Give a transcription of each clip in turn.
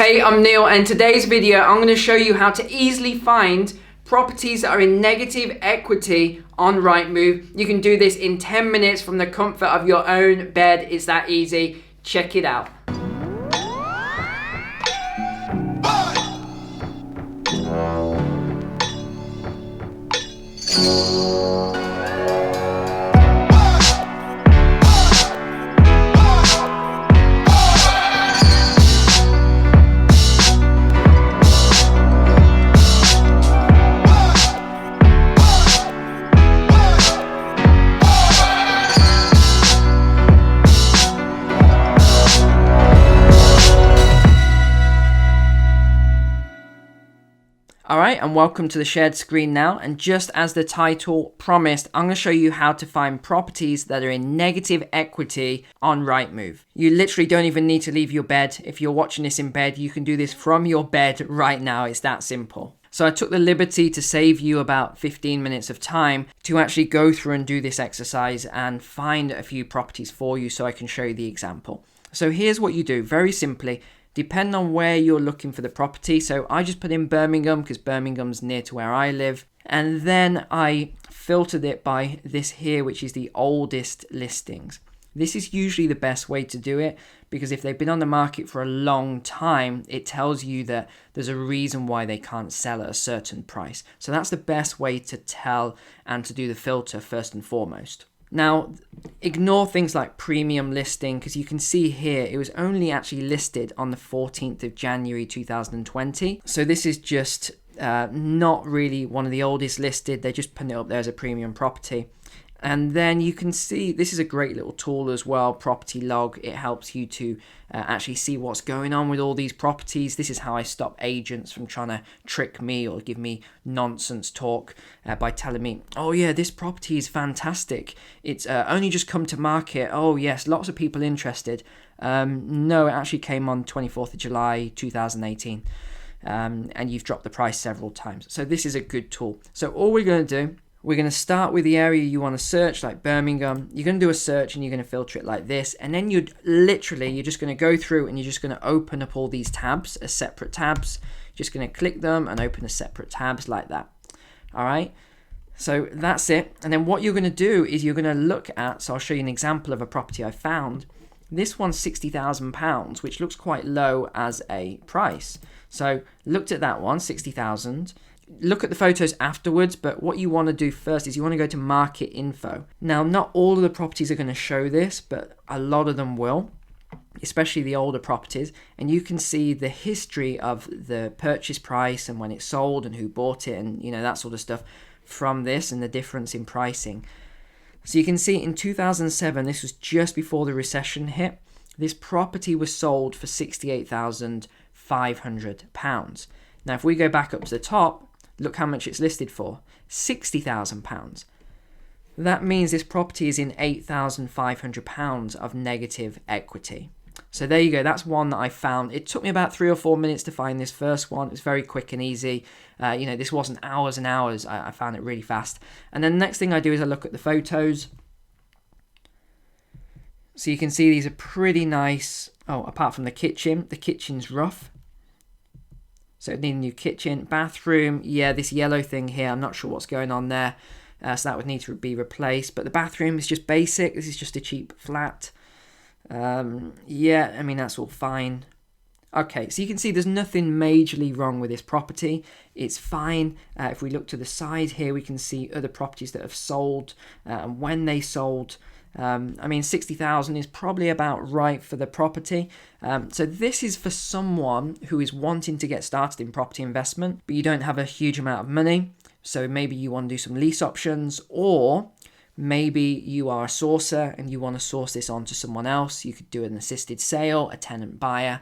Hey, I'm Neil, and in today's video I'm going to show you how to easily find properties that are in negative equity on Rightmove. You can do this in 10 minutes from the comfort of your own bed. It's that easy. Check it out. Alright, and welcome to the shared screen now, and just as the title promised, I'm going to show you how to find properties that are in negative equity on Rightmove. You literally don't even need to leave your bed. If you're watching this in bed, you can do this from your bed right now. It's that simple. So I took the liberty to save you about 15 minutes of time to actually go through and do this exercise and find a few properties for you so I can show you the example. So here's what you do, very simply. Depending on where you're looking for the property. So I just put in Birmingham because Birmingham's near to where I live. And then I filtered it by this here, which is the oldest listings. This is usually the best way to do it because if they've been on the market for a long time, it tells you that there's a reason why they can't sell at a certain price. So that's the best way to tell and to do the filter first and foremost. Now, ignore things like premium listing because you can see here it was only actually listed on the 14th of January 2020. So this is just not really one of the oldest listed. They're just putting it up there as a premium property. And then you can see this is a great little tool as well, Property Log. It helps you to actually see what's going on with all these properties. This is how I stop agents from trying to trick me or give me nonsense talk by telling me, oh yeah, this property is fantastic. It's only just come to market. Oh yes, lots of people interested. No, it actually came on 24th of July 2018. And you've dropped the price several times. So this is a good tool. So all we're going to do, we're going to start with the area you want to search, like Birmingham. You're going to do a search and you're going to filter it like this. And then you're just going to go through and you're just going to open up all these tabs as separate tabs. Just going to click them and open as separate tabs like that. All right. So that's it. And then what you're going to do is you're going to look at, so I'll show you an example of a property I found. This one's £60,000, which looks quite low as a price. So looked at that one, 60,000. Look at the photos afterwards, but what you want to do first is you want to go to market info. Now, not all of the properties are going to show this, but a lot of them will, especially the older properties. And you can see the history of the purchase price and when it sold and who bought it and, you know, that sort of stuff from this and the difference in pricing. So you can see in 2007, this was just before the recession hit. This property was sold for £68,500. Now, if we go back up to the top, look how much it's listed for, £60,000. That means this property is in £8,500 of negative equity. So there you go. That's one that I found. It took me about 3 or 4 minutes to find this first one. It's very quick and easy. This wasn't hours and hours. I found it really fast. And then the next thing I do is I look at the photos. So you can see these are pretty nice. Oh, apart from the kitchen. The kitchen's rough. So it needs a new kitchen, bathroom. Yeah, this yellow thing here, I'm not sure what's going on there. So that would need to be replaced. But the bathroom is just basic. This is just a cheap flat. Yeah, I mean, that's all fine. Okay, so you can see there's nothing majorly wrong with this property. It's fine. If we look to the side here, we can see other properties that have sold and when they sold. I mean, 60,000 is probably about right for the property. So this is for someone who is wanting to get started in property investment, but you don't have a huge amount of money. So maybe you want to do some lease options, or maybe you are a sourcer and you want to source this on to someone else. You could do an assisted sale, a tenant buyer,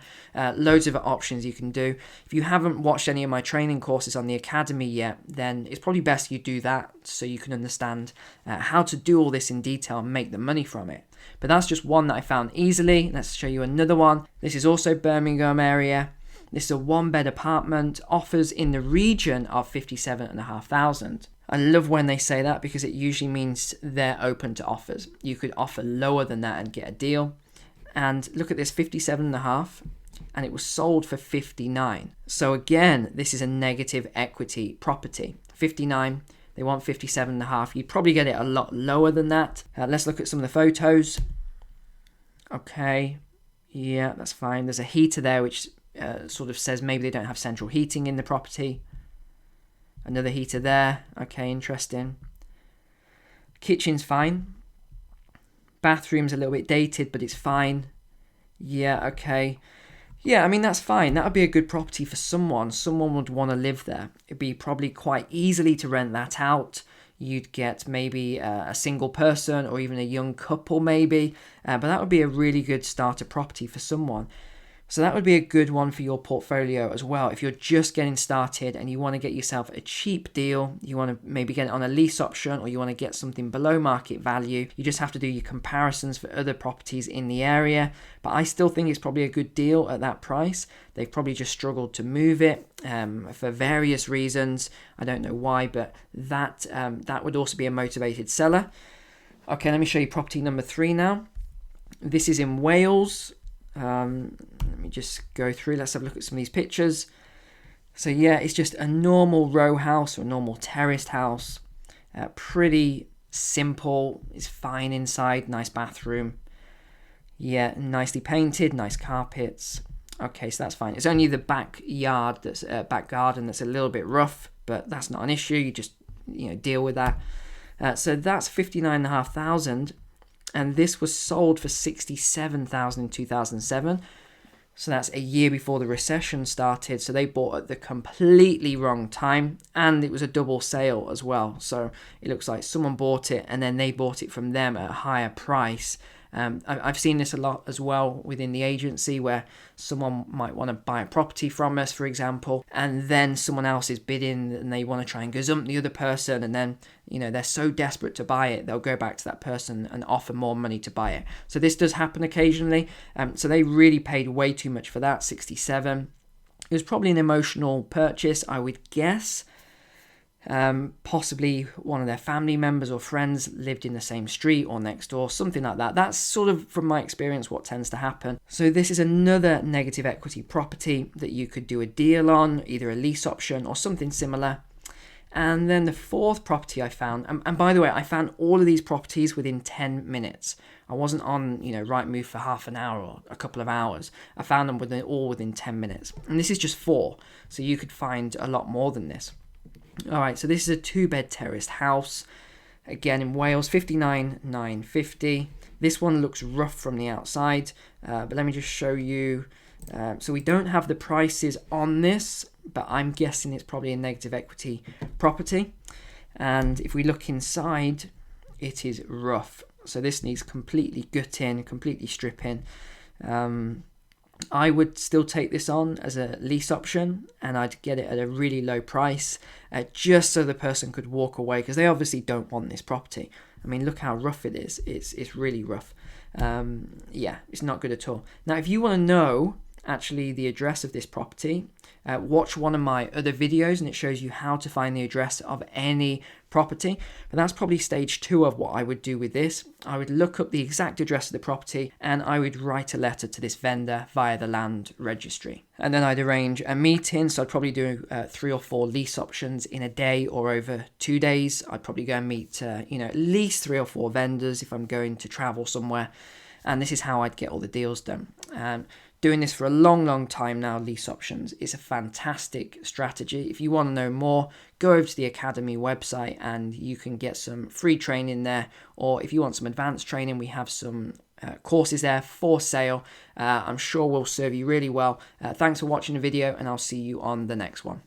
loads of options you can do. If you haven't watched any of my training courses on the Academy yet, then it's probably best you do that so you can understand how to do all this in detail and make the money from it. But that's just one that I found easily. Let's show you another one. This is also Birmingham area. This is a 1-bed apartment, offers in the region of 57,500. I love when they say that because it usually means they're open to offers. You could offer lower than that and get a deal. And look at this, 57.5. and it was sold for 59. So again, this is a negative equity property. 59, they want 57.5. You'd probably get it a lot lower than that. Let's look at some of the photos. Okay, yeah, that's fine. There's a heater there which sort of says maybe they don't have central heating in the property. Another heater there. Okay, interesting. Kitchen's fine. Bathroom's a little bit dated, but it's fine. Yeah, okay. Yeah, I mean, that's fine. That would be a good property for someone. Someone would want to live there. It'd be probably quite easily to rent that out. You'd get maybe a single person or even a young couple maybe. But that would be a really good starter property for someone. So that would be a good one for your portfolio as well. If you're just getting started and you want to get yourself a cheap deal, you want to maybe get it on a lease option, or you want to get something below market value, you just have to do your comparisons for other properties in the area. But I still think it's probably a good deal at that price. They've probably just struggled to move it for various reasons. I don't know why, but that would also be a motivated seller. Okay, let me show you property number 3 now. This is in Wales. Let me just go through. Let's have a look at some of these pictures. So yeah, it's just a normal row house or a normal terraced house. Pretty simple. It's fine inside. Nice bathroom. Yeah, nicely painted. Nice carpets. Okay, so that's fine. It's only the backyard back garden that's a little bit rough, but that's not an issue. You just deal with that. So that's 59,500. And this was sold for 67,000 in 2007. So that's a year before the recession started. So they bought at the completely wrong time, and it was a double sale as well. So it looks like someone bought it and then they bought it from them at a higher price. I've seen this a lot as well within the agency, where someone might want to buy a property from us, for example, and then someone else is bidding and they want to try and gazump the other person, and then they're so desperate to buy it, they'll go back to that person and offer more money to buy it. So this does happen occasionally. So they really paid way too much for that, 67. It was probably an emotional purchase, I would guess. Possibly one of their family members or friends lived in the same street or next door, something like that. That's sort of, from my experience, what tends to happen. So this is another negative equity property that you could do a deal on, either a lease option or something similar. And then the fourth property I found, and by the way, I found all of these properties within 10 minutes. I wasn't on, Rightmove for half an hour or a couple of hours. I found them all within 10 minutes. And this is just 4, so you could find a lot more than this. All right, so this is a 2-bed terraced house, again in Wales, 59,950. This one looks rough from the outside, but let me just show you. So we don't have the prices on this, but I'm guessing it's probably a negative equity property. And if we look inside, it is rough. So this needs completely gutting, completely stripping. I would still take this on as a lease option, and I'd get it at a really low price, just so the person could walk away, because they obviously don't want this property. I mean, look how rough it is. It's really rough. Yeah, it's not good at all. Now, if you want to know actually the address of this property, watch one of my other videos, and it shows you how to find the address of any property. But that's probably stage 2 of what I would do with this. I would look up the exact address of the property, and I would write a letter to this vendor via the land registry. And then I'd arrange a meeting. So I'd probably do 3 or 4 lease options in a day or over 2 days. I'd probably go and meet at least 3 or 4 vendors if I'm going to travel somewhere. And this is how I'd get all the deals done. Doing this for a long time now, lease options, is a fantastic strategy. If you want to know more, go over to the Academy website and you can get some free training there. Or if you want some advanced training, we have some courses there for sale. I'm sure will serve you really well. Thanks for watching the video, and I'll see you on the next one.